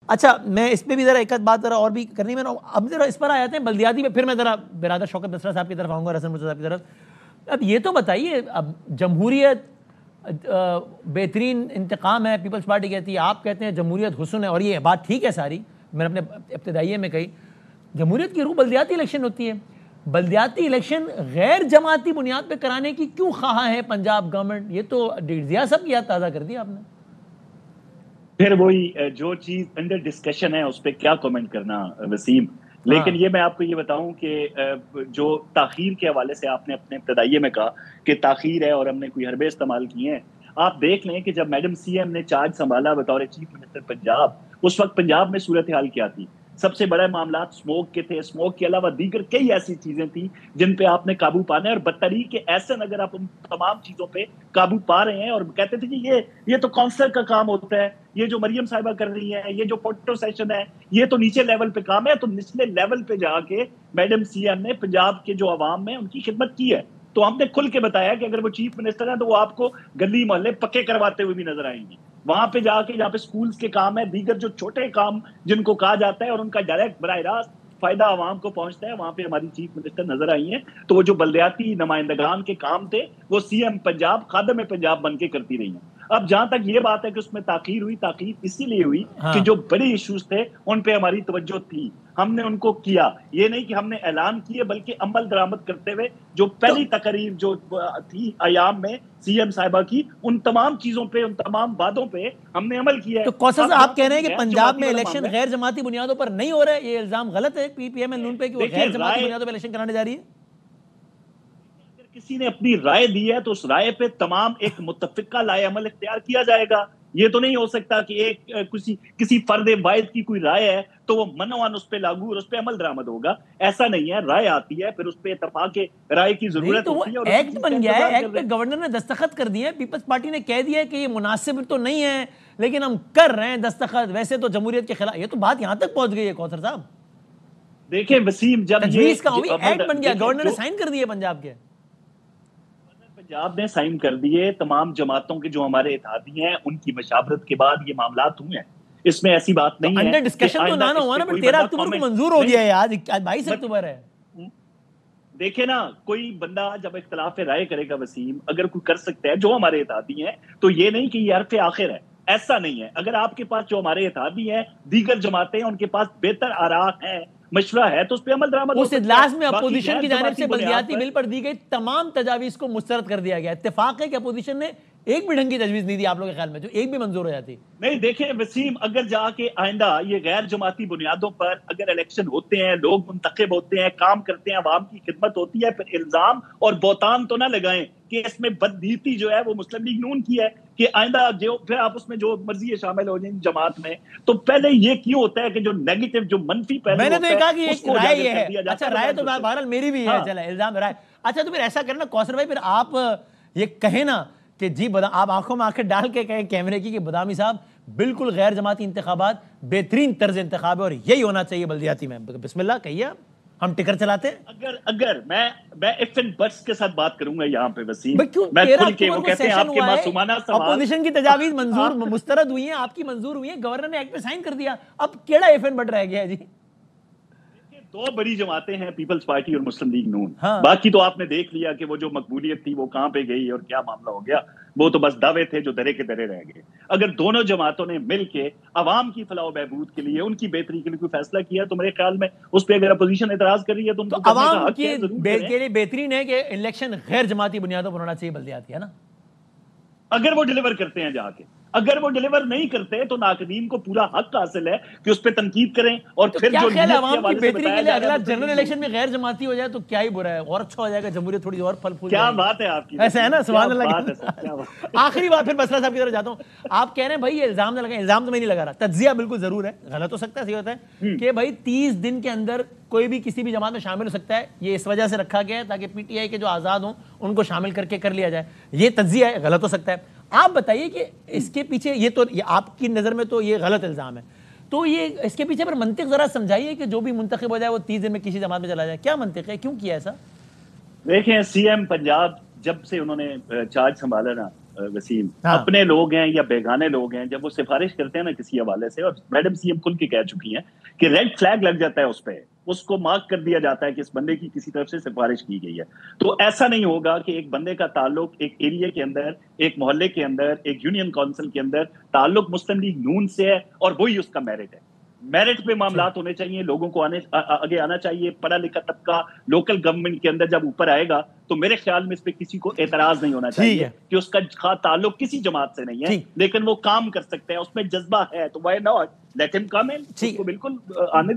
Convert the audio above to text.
اچھا میں اس پہ بھی ذرا ایک بات ذرا اور بھی کرنی ہے، اب ذرا اس پر آ جاتے ہیں بلدیاتی پہ، پھر میں ذرا برادر شوکت بسرا صاحب کی طرف آؤں گا، رسن مرتضیٰ صاحب کی طرف. اب یہ تو بتائیے، اب جمہوریت بہترین انتقام ہے، پیپلز پارٹی کہتی ہے، آپ کہتے ہیں جمہوریت حسن ہے، اور یہ بات ٹھیک ہے ساری، میں نے اپنے ابتدائیے میں کہی. جمہوریت کی روح بلدیاتی الیکشن ہوتی ہے. بلدیاتی الیکشن غیر جماعتی بنیاد پہ کرانے کی کیوں خواہاں ہے پنجاب گورنمنٹ؟ یہ تو ضیاء صاحب کی یاد تازہ کر دی آپ نے. پھر وہی جو چیز انڈر ڈسکشن ہے اس پہ کیا کومنٹ کرنا وسیم. لیکن یہ میں آپ کو یہ بتاؤں کہ جو تاخیر کے حوالے سے آپ نے اپنے ابتدائیے میں کہا کہ تاخیر ہے اور ہم نے کوئی حربے استعمال کیے ہیں، آپ دیکھ لیں کہ جب میڈم سی ایم نے چارج سنبھالا بطور چیف منسٹر پنجاب، اس وقت پنجاب میں صورتحال کیا تھی؟ سب سے بڑے معاملات سموک کے تھے، سموک کے علاوہ دیگر کئی ایسی چیزیں تھیں جن پہ آپ نے قابو پانا ہے، اور بطریق احسن اگر آپ ان تمام چیزوں پہ قابو پا رہے ہیں. اور کہتے تھے کہ یہ تو کونسلر کا کام ہوتا ہے، یہ جو مریم صاحبہ کر رہی ہیں، یہ جو فوٹو سیشن ہے، یہ تو نیچے لیول پہ کام ہے. تو نچلے لیول پہ جا کے میڈم سی ایم نے پنجاب کے جو عوام میں ان کی خدمت کی ہے. تو ہم نے کھل کے بتایا کہ اگر وہ چیف منسٹر ہیں تو وہ آپ کو گلی محلے پکے کرواتے ہوئے بھی نظر آئیں گی. وہاں پہ جا کے جہاں پہ سکولز کے کام ہے، دیگر جو چھوٹے کام جن کو کہا جاتا ہے اور ان کا ڈائریکٹ براہ راست فائدہ عوام کو پہنچتا ہے، وہاں پہ ہماری چیف منسٹر نظر آئی ہیں. تو وہ جو بلدیاتی نمائندگان کے کام تھے وہ سی ایم پنجاب، خادم پنجاب بن کے کرتی رہی ہیں. اب جہاں تک یہ بات ہے کہ اس میں تاخیر ہوئی، تاخیر اسی لیے ہوئی کہ جو بڑے ایشوز تھے ان پہ ہماری توجہ تھی، ہم نے ان کو کیا. یہ نہیں کہ ہم نے اعلان کیے بلکہ عمل درآمد کرتے ہوئے جو پہلی تقریر جو تھی ایام میں سی ایم صاحبہ کی، ان تمام چیزوں پہ، ان تمام باتوں پہ ہم نے عمل کیا ہے. تو کوثر صاحب آپ کہہ رہے ہیں کہ پنجاب میں الیکشن غیر جماعتی بنیادوں پر نہیں ہو رہا ہے، یہ الزام غلط ہے پی پی ایم ایل نون پہ کہ وہ غیر جماعتی بنیادوں پر الیکشن کرانے جا رہی ہے؟ اگر کسی نے اپنی رائے دی ہے تو اس رائے پہ تمام ایک متفقہ لائے عمل اختیار کیا جائے گا. یہ تو نہیں ہو سکتا کہ ایک کسی فرد واحد کی کوئی رائے ہے تو وہ منوان اس پہ لاگو اور اس پہ عمل درآمد ہوگا. ایسا نہیں ہے. رائے آتی ہے، پھر اس پہ اتفاق رائے کی ضرورت ہوتی ہے، اور ایکٹ بن گیا ہے، ایکٹ پہ گورنر نے دستخط کر دیے، پیپلز پارٹی نے کہہ دیا ہے کہ یہ مناسب تو نہیں ہے لیکن ہم کر رہے ہیں دستخط. ویسے تو جمہوریت کے خلاف، یہ تو بات یہاں تک پہنچ گئی ہے کوثر صاحب. دیکھیں وسیم، جب تجویز کا ہوئی، ایکٹ بن گیا، گورنر نے سائن کر دیے پنجاب کے. پنجاب نے سائن کر دیے. تمام جماعتوں کے جو ہمارے اتحادی ہیں ان کی مشاورت کے بعد یہ معاملات ہوئے ہیں. اس میں ایسی بات نہیں ہے. انڈر ڈسکشن تو نہ ہوا نا، پھر 13 اکتوبر کو منظور ہو گیا ہے، آج 22 اکتوبر ہے. دیکھیں نا، کوئی بندہ جب اختلاف رائے کرے گا وسیم، اگر کوئی کر سکتا ہے جو ہمارے اتحادی ہیں، تو یہ نہیں کہ یہ حرف آخر ہے. ایسا نہیں ہے. اگر آپ کے پاس جو ہمارے اتحادی ہیں، دیگر جماعتیں ہیں، ان کے پاس بہتر آراء ہیں، مشورہ ہے، تو اس پہ عمل درآمد ہو سکتا ہے. اس اجلاس میں اپوزیشن کی جانب سے بلدیاتی بل پر دی گئی تمام تجاویز کو مسترد کر دیا گیا. اتفاق ہے کہ اپوزیشن نے ایک بھی ڈھنگ کی تجویز نہیں دی آپ لوگوں کے خیال میں جو ایک بھی منظور ہو جاتی؟ نہیں. دیکھیں وسیم، اگر جا کے آئندہ یہ غیر جماعتی بنیادوں پر اگر الیکشن ہوتے ہیں، لوگ منتخب ہوتے ہیں، کام کرتے ہیں، عوام کی خدمت ہوتی ہے، پھر الزام اور بہتان تو نہ لگائیں کہ اس میں بدنیتی جو ہے وہ مسلم لیگ نون کی ہے، کہ آئندہ جو پھر آپ اس میں جو مرضی شامل ہو جائیں جماعت میں. تو پہلے یہ کیوں ہوتا ہے کہ جو نیگیٹو، جو منفی پہلو میں نے تو یہ کہا کہ ایک رائے یہ ہے. اچھا رائے تو بہرحال میری بھی ہے، چلا الزام رائے. اچھا تو پھر ایسا کرنا کوثر بھائی، پھر آپ یہ کہیں نا کہ جی آپ آنکھوں میں آنکھیں ڈال کے کہیں کیمرے کی کہ بدامی صاحب بالکل غیر جماعتی انتخابات بہترین طرز انتخاب ہے اور یہی ہونا چاہیے بلدیاتی میں. بسم اللہ کہیے آپ، ہم ٹکر چلاتے ہیں. اگر میں ایف اینڈ بٹس کے ساتھ بات کروں گا یہاں پہ وسیم، میں کھل کے وہ کہتے ہیں آپ کے معصومانہ سوال، اپوزیشن کی تجاویز منظور مسترد ہوئی ہیں، آپ کی منظور ہوئی ہیں، گورنر نے ایکٹ پہ سائن کر دیا، اب کیڑا ایف اینڈ بٹ رہ گیا ہے جی؟ دو بڑی جماعتیں ہیں، پیپلز پارٹی اور مسلم لیگ نون. باقی تو آپ نے دیکھ لیا کہ وہ جو مقبولیت تھی وہ کہاں پہ گئی اور کیا معاملہ ہو گیا. وہ تو بس دعوے تھے جو درے کے درے رہ گئے. اگر دونوں جماعتوں نے مل کے عوام کی فلاح و بہبود کے لیے، ان کی بہتری کے لیے کوئی فیصلہ کیا تو میرے خیال میں اس پہ اگر اپوزیشن اعتراض کر رہی ہے تو ان کو عوام کے لیے بہترین ہے کہ الیکشن غیر جماعتی بنیادوں پر ہونا چاہیے بلدیاتی، ہے نا؟ اگر وہ ڈیلیور کرتے ہیں جا کے. اگر وہ ڈیلیور نہیں کرتے تو ناقدین کو پورا حق حاصل ہے کہ اس پہ تنقید کریں. اور پھر کیا خیال ہے عوام کی بہتری کے لیے اگلا جنرل الیکشن میں غیر جماعتی ہو جائے تو کیا ہی برا ہے، اور اچھا ہو جائے گا، جمہوریت تھوڑی اور پھل پھول. کیا بات ہے آپ کی، ایسا ہے نا؟ سبحان اللہ. آخری بات پھر بسرا صاحب کی طرف جاتا ہوں. آپ کہہ رہے ہیں بھائی یہ الزام نہ لگائیں. الزام تو میں نہیں لگا رہا، تجزیہ بالکل ضرور ہے، غلط ہو سکتا ہے، صحیح ہوتا ہے کہ بھائی 30 دن کے اندر کوئی بھی کسی بھی جماعت میں شامل ہو سکتا ہے. یہ اس وجہ سے رکھا گیا ہے تاکہ پی ٹی آئی کے جو آزاد ہوں ان کو شامل کر لیا جائے. یہ تجزیہ ہے، غلط ہو سکتا ہے. آپ بتائیے کہ اس کے پیچھے یہ تو آپ کی نظر میں تو یہ غلط الزام ہے، تو یہ اس کے پیچھے پر منطق ذرا سمجھائیے کہ جو بھی منتخب ہو جائے وہ 30 دن میں کسی جماعت میں چلا جائے. کیا منطق ہے، کیوں کیا ایسا؟ دیکھیں سی ایم پنجاب جب سے انہوں نے چارج سنبھالا نا، وسیم, اپنے لوگ ہیں یا بیگانے لوگ ہیں, جب وہ سفارش کرتے ہیں نا کسی حوالے سے, اور میڈم سی ایم کھل کے کہہ چکی ہیں کہ ریڈ فلیگ لگ جاتا ہے اس پہ, اس کو مارک کر دیا جاتا ہے کہ اس بندے کی کسی طرف سے سفارش کی گئی ہے. تو ایسا نہیں ہوگا کہ ایک بندے کا تعلق ایک ایریا کے اندر, ایک محلے کے اندر, ایک یونین کونسل کے اندر تعلق مسلم لیگ نون سے ہے اور وہی اس کا میرٹ ہے. میرٹ پہ معاملات ہونے چاہیے, لوگوں کو آگے آنا چاہیے. پڑھا لکھا طبقہ لوکل گورنمنٹ کے اندر جب اوپر آئے گا تو میرے خیال میں اس پہ کسی کو اعتراض نہیں ہونا چاہیے کہ اس کا تعلق کسی جماعت سے نہیں ہے, لیکن وہ کام کر سکتے ہیں, اس میں جذبہ ہے, تو وائی ناٹ لیٹ ہم کم ان, اس کو بالکل آنے